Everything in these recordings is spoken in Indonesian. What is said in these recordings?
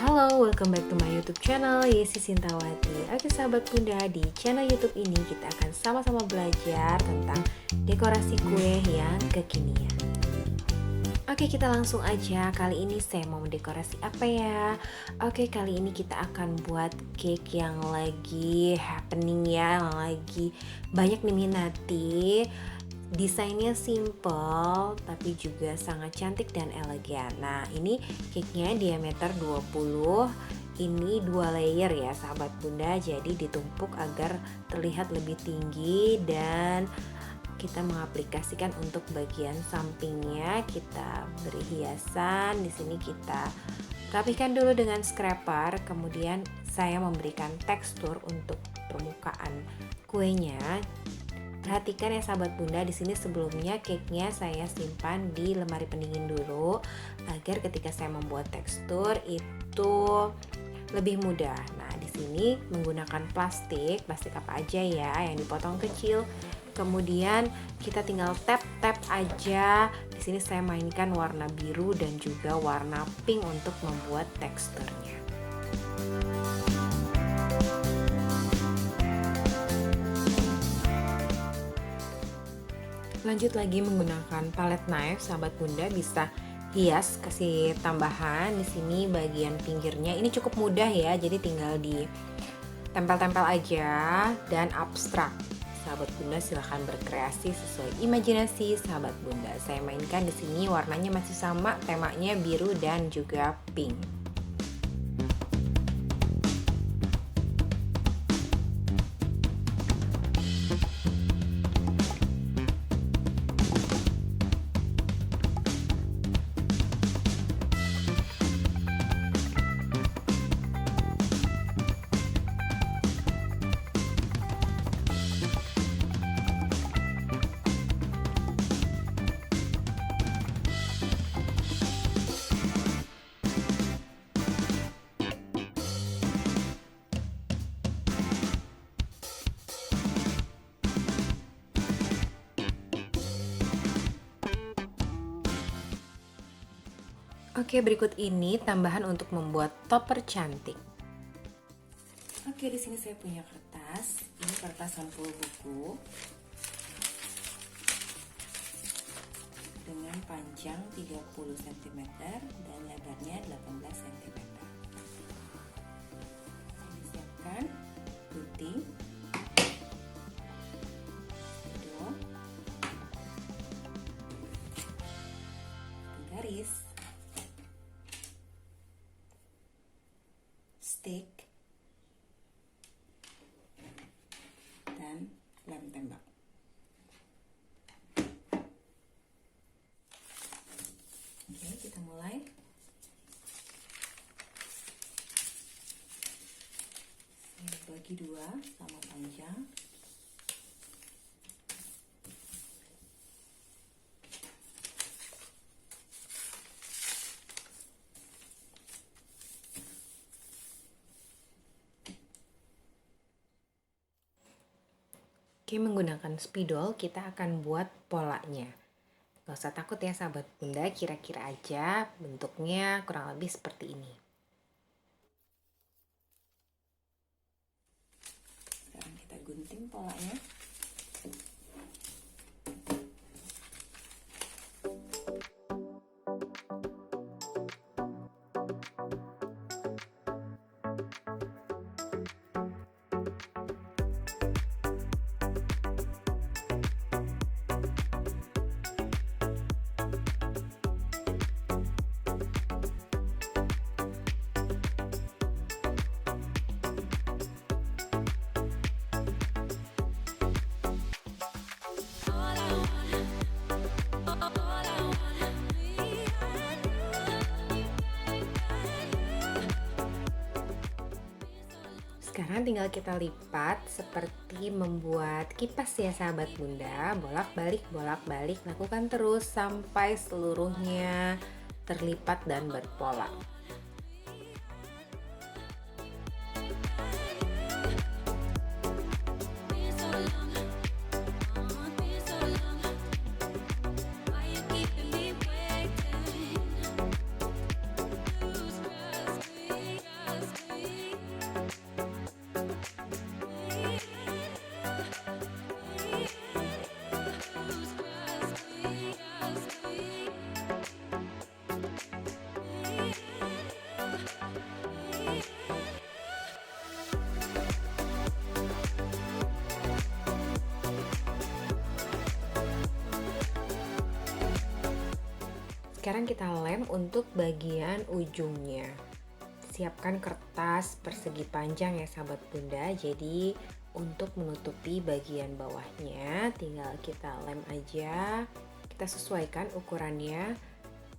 Halo, welcome back to my YouTube channel Yesi Sintawati. Oke sahabat bunda, di channel YouTube ini kita akan sama-sama belajar tentang dekorasi kue yang kekinian. Oke, kita langsung aja. Kali ini saya mau mendekorasi apa ya? Oke, kali ini kita akan buat cake yang lagi happening ya, yang lagi banyak diminati. Desainnya simple tapi juga sangat cantik dan elegan. Nah, ini cake-nya diameter 20. Ini 2 layer ya sahabat bunda, jadi ditumpuk agar terlihat lebih tinggi dan kita mengaplikasikan untuk bagian sampingnya. Kita beri hiasan. Di sini kita rapikan dulu dengan scraper, kemudian saya memberikan tekstur untuk permukaan kuenya. Perhatikan ya sahabat bunda, di sini sebelumnya cake-nya saya simpan di lemari pendingin dulu agar ketika saya membuat tekstur itu lebih mudah. Nah, di sini menggunakan plastik apa aja ya yang dipotong kecil. Kemudian kita tinggal tap aja. Di sini saya mainkan warna biru dan juga warna pink untuk membuat teksturnya. Lanjut lagi menggunakan palette knife, sahabat bunda bisa hias, kasih tambahan di sini bagian pinggirnya. Ini cukup mudah ya, jadi tinggal di tempel-tempel aja dan abstrak. Sahabat bunda silahkan berkreasi sesuai imajinasi sahabat bunda. Saya mainkan di sini warnanya masih sama, temanya biru dan juga pink. Oke, berikut ini tambahan untuk membuat topper cantik. Oke, di sini saya punya kertas. Ini kertas sampul buku dengan panjang 30 cm dan lebarnya 18 cm. Saya siapkan gunting, spidol, garis, stick, dan lem tembak. Oke, kita mulai. Saya bagi dua sama panjang. Oke, menggunakan spidol kita akan buat polanya. Gak usah takut ya sahabat bunda, kira-kira aja bentuknya kurang lebih seperti ini. Sekarang kita gunting polanya. Sekarang tinggal kita lipat seperti membuat kipas ya sahabat bunda. Bolak-balik, lakukan terus sampai seluruhnya terlipat dan berpola. Sekarang kita lem untuk bagian ujungnya. Siapkan kertas persegi panjang ya sahabat bunda. Jadi untuk menutupi bagian bawahnya tinggal kita lem aja. Kita sesuaikan ukurannya.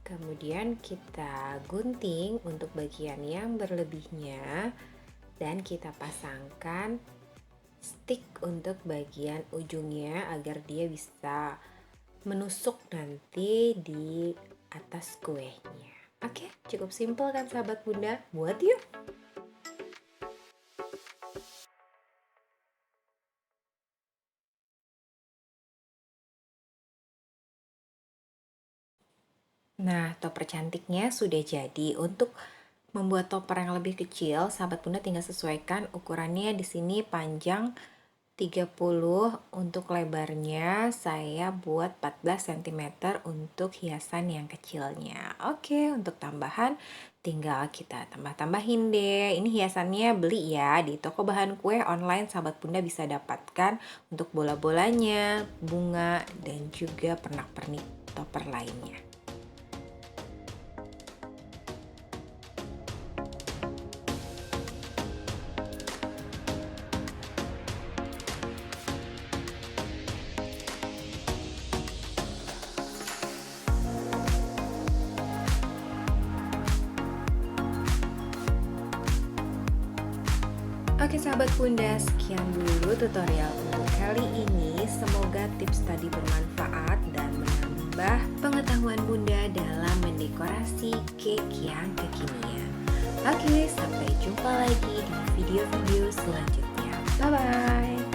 Kemudian kita gunting untuk bagian yang berlebihnya. Dan kita pasangkan stick untuk bagian ujungnya agar dia bisa menusuk nanti di atas kuenya. Oke, cukup simpel kan sahabat bunda? Buat yuk! Nah, topper cantiknya sudah jadi. Untuk membuat topper yang lebih kecil, sahabat bunda tinggal sesuaikan ukurannya. Di sini panjang 30, untuk lebarnya saya buat 14 cm untuk hiasan yang kecilnya. Oke, untuk tambahan tinggal kita tambah-tambahin deh. Ini hiasannya beli ya di toko bahan kue online, sahabat bunda bisa dapatkan untuk bola-bolanya, bunga, dan juga pernak-pernik topper lainnya. Oke sahabat bunda, sekian dulu tutorial untuk kali ini. Semoga tips tadi bermanfaat dan menambah pengetahuan bunda dalam mendekorasi cake yang kekinian. Oke, sampai jumpa lagi di video-video selanjutnya. Bye-bye!